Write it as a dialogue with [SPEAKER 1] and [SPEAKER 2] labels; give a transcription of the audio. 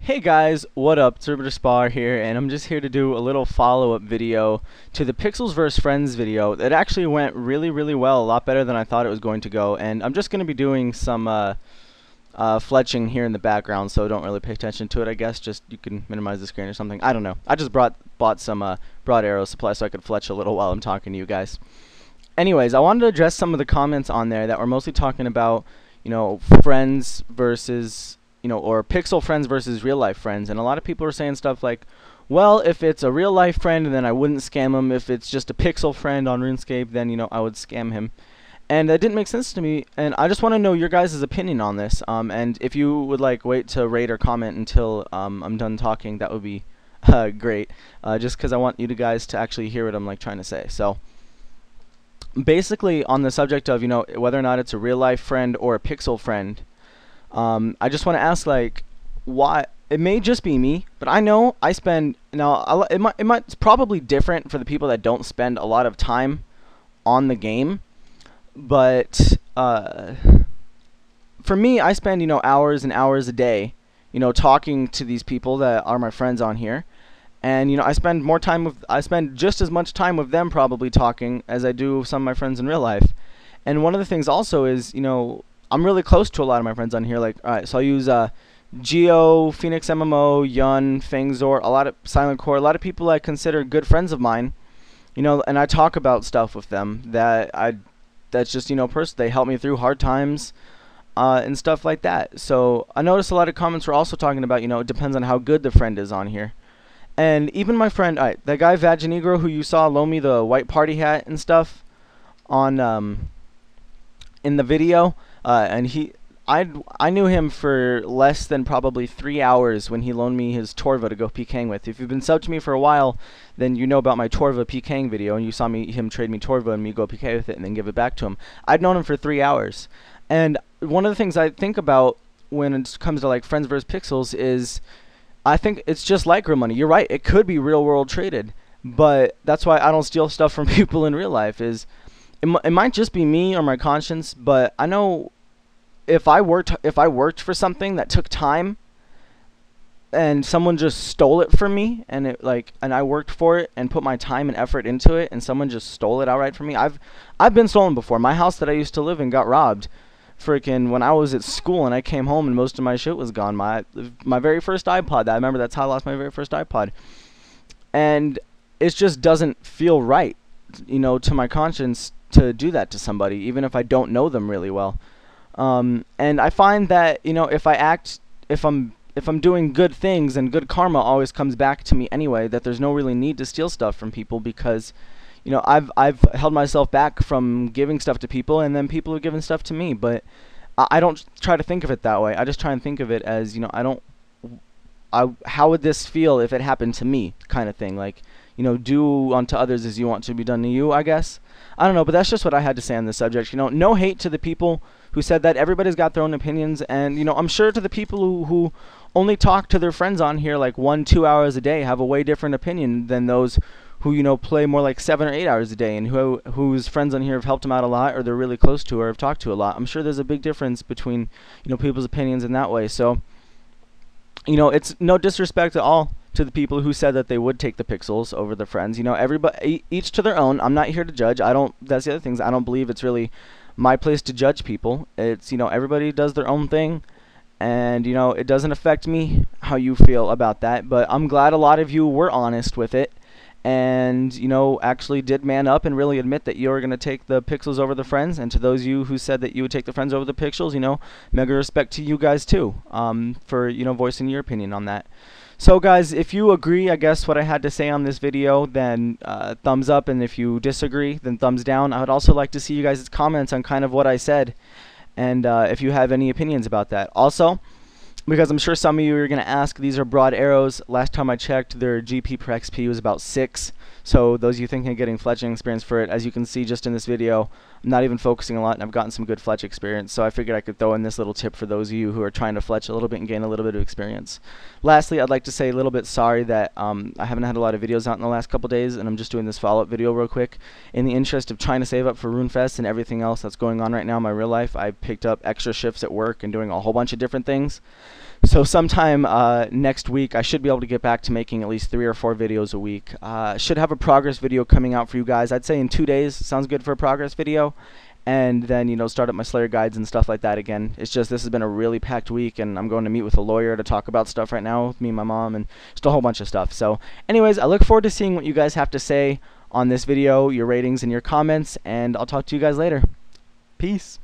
[SPEAKER 1] Hey guys, what up? It's aribiterspar here, and I'm just here to do a little follow-up video to the Pixels vs. Friends video. It actually went really well, a lot better than I thought it was going to go, and I'm just going to be doing some fletching here in the background, so don't really pay attention to it, I guess. Just you can minimize the screen or something. I don't know. I just bought some broad arrow supply so I could fletch a little while I'm talking to you guys. Anyways, I wanted to address some of the comments on there that were mostly talking about, friends versus, or pixel friends versus real life friends. And a lot of people are saying stuff like, well, if it's a real life friend, then I wouldn't scam him. If it's just a pixel friend on RuneScape, then, I would scam him. And that didn't make sense to me, and I just want to know your guys' opinion on this. And if you would wait to rate or comment until I'm done talking, that would be great. Just because I want you guys to actually hear what I'm trying to say. So basically, on the subject of whether or not it's a real life friend or a pixel friend, I just want to ask why. It may just be me, but I know I spend it's probably different for the people that don't spend a lot of time on the game, but for me, I spend hours and hours a day talking to these people that are my friends on here. And I spend just as much time with them probably talking as I do with some of my friends in real life. And one of the things also is, I'm really close to a lot of my friends on here. Alright, so I'll use Geo, Phoenix MMO, Yun, Fangzor, a lot of Silent Core, a lot of people I consider good friends of mine. And I talk about stuff with them that's just they help me through hard times and stuff like that. So I noticed a lot of comments were also talking about, it depends on how good the friend is on here. And even my friend, that guy Vaginegro who you saw loan me the white party hat and stuff on in the video, and I knew him for less than probably 3 hours when he loaned me his Torva to go PKing with. If you've been subbed to me for a while, then you know about my Torva PKing video, and you saw him trade me Torva and me go PK with it and then give it back to him. I'd known him for 3 hours, and one of the things I think about when it comes to friends versus pixels is, I think it's just like real money. You're right, it could be real world traded, but that's why I don't steal stuff from people in real life. It might just be me or my conscience, but I know if I worked for something that took time and someone just stole it from me, and I worked for it and put my time and effort into it, and someone just stole it outright from me. I've been stolen before. My house that I used to live in got robbed freaking when I was at school, and I came home and most of my shit was gone. My very first iPod, I remember that's how I lost my very first iPod. And it just doesn't feel right, to my conscience to do that to somebody, even if I don't know them really well. And I find that, if I'm doing good things, and good karma always comes back to me anyway, that there's no really need to steal stuff from people, because I've held myself back from giving stuff to people, and then people have given stuff to me. But I don't try to think of it that way. I just try and think of it as, how would this feel if it happened to me, kind of thing. Do unto others as you want to be done to you, I guess. I don't know, but that's just what I had to say on this subject. No hate to the people who said that. Everybody's got their own opinions, and I'm sure to the people who only talk to their friends on here 1-2 hours a day have a way different opinion than those who play more 7 or 8 hours a day, and whose friends on here have helped them out a lot, or they're really close to, or have talked to a lot. I'm sure there's a big difference between people's opinions in that way. So it's no disrespect at all to the people who said that they would take the pixels over the friends. Everybody, each to their own. I'm not here to judge. That's the other things. I don't believe it's really my place to judge people. It's everybody does their own thing, and it doesn't affect me how you feel about that. But I'm glad a lot of you were honest with it, and actually did man up and really admit that you're going to take the pixels over the friends. And to those of you who said that you would take the friends over the pixels, mega respect to you guys too, for voicing your opinion on that. So guys, if you agree, I guess, what I had to say on this video, then thumbs up, and if you disagree, then thumbs down. I would also like to see you guys' comments on kind of what I said, and if you have any opinions about that. Also, because I'm sure some of you are going to ask, these are broad arrows. Last time I checked, their GP per XP was about 6. So those of you thinking of getting fletching experience for it, as you can see just in this video, I'm not even focusing a lot, and I've gotten some good fletch experience. So I figured I could throw in this little tip for those of you who are trying to fletch a little bit and gain a little bit of experience. Lastly, I'd like to say a little bit sorry that I haven't had a lot of videos out in the last couple days, and I'm just doing this follow-up video real quick. In the interest of trying to save up for RuneFest and everything else that's going on right now in my real life, I picked up extra shifts at work and doing a whole bunch of different things. So sometime next week, I should be able to get back to making at least 3 or 4 videos a week. Should have a progress video coming out for you guys. I'd say in 2 days. Sounds good for a progress video. And then, start up my Slayer guides and stuff like that again. It's just this has been a really packed week, and I'm going to meet with a lawyer to talk about stuff right now with me and my mom, and just a whole bunch of stuff. So anyways, I look forward to seeing what you guys have to say on this video, your ratings and your comments, and I'll talk to you guys later. Peace.